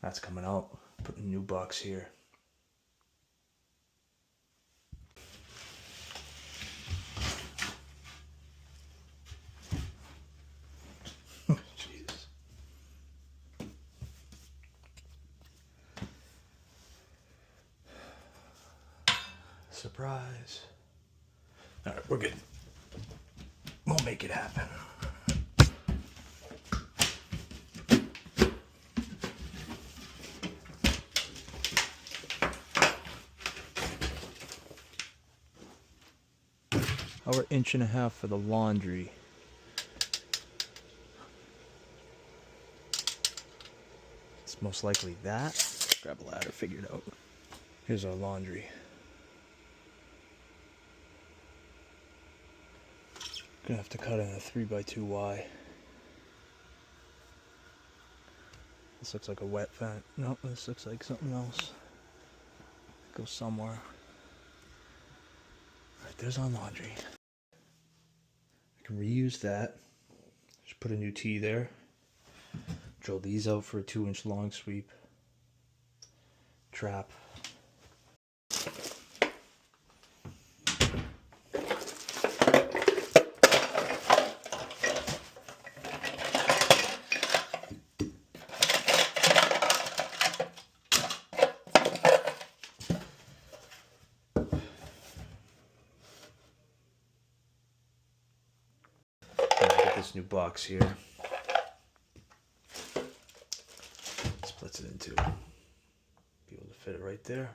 That's coming out. Putting a new box here. Jesus. Surprise. Alright, we're good. We'll make it happen. Our 1.5 inches for the laundry. It's most likely that. Grab a ladder, figure it out. Here's our laundry. Gonna have to cut in a 3x2Y. This looks like a wet vent. Nope, this looks like something else. Go somewhere. Alright, there's our laundry. I can reuse that. Just put a new T there. Drill these out for a 2-inch long sweep. Trap. New box here. Splits it in two. Be able to fit it right there.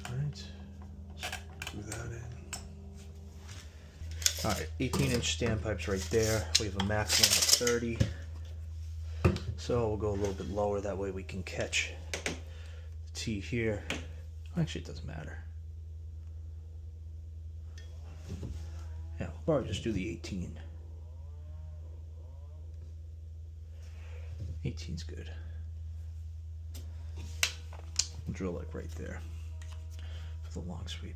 Alright. Screw that in. Alright, 18-inch standpipes right there. We have a maximum of 30. So we'll go a little bit lower, that way we can catch the T here. Actually, it doesn't matter. Yeah, we'll probably just do the 18. 18's good. We'll drill like right there for the long sweep.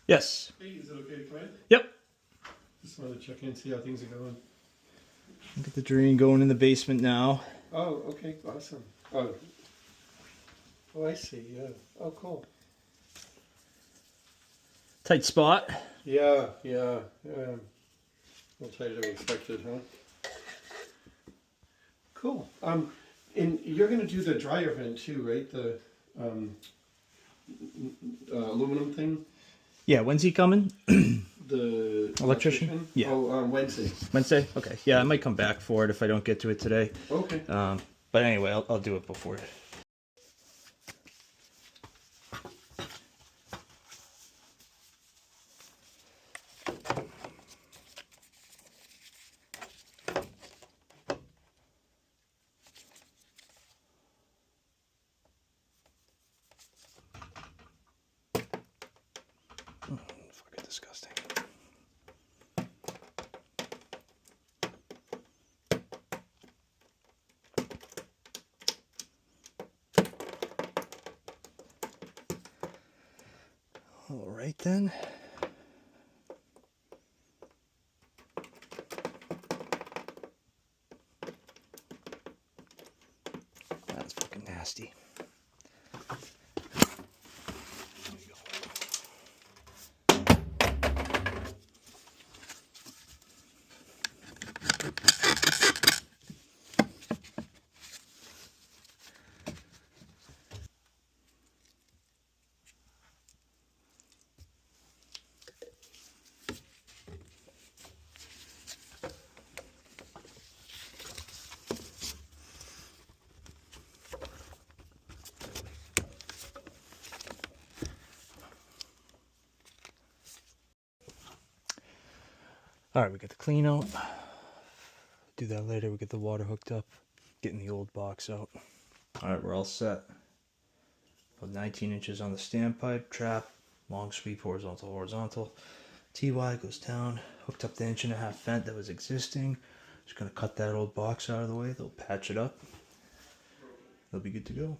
Yes. Hey, is it okay to come in? Yep. Just wanted to check in, see how things are going. Look at the drain going in the basement now. Oh, okay, awesome. Oh, I see, yeah. Oh, cool. Tight spot. Yeah. A little tighter than expected, huh? Cool. And you're going to do the dryer vent too, right? The aluminum thing? Yeah, when's he coming? The electrician? Yeah. Oh, Wednesday. Wednesday? Okay. Yeah, I might come back for it if I don't get to it today. Okay. But anyway, I'll do it before. Fucking disgusting. All right then. nasty. All right, we got the clean out. Do that later. We get the water hooked up, getting the old box out. All right, we're all set. About 19 inches on the standpipe, trap, long sweep, horizontal, horizontal. TY goes down, hooked up the 1.5-inch vent that was existing. Just gonna cut that old box out of the way. They'll patch it up. They'll be good to go.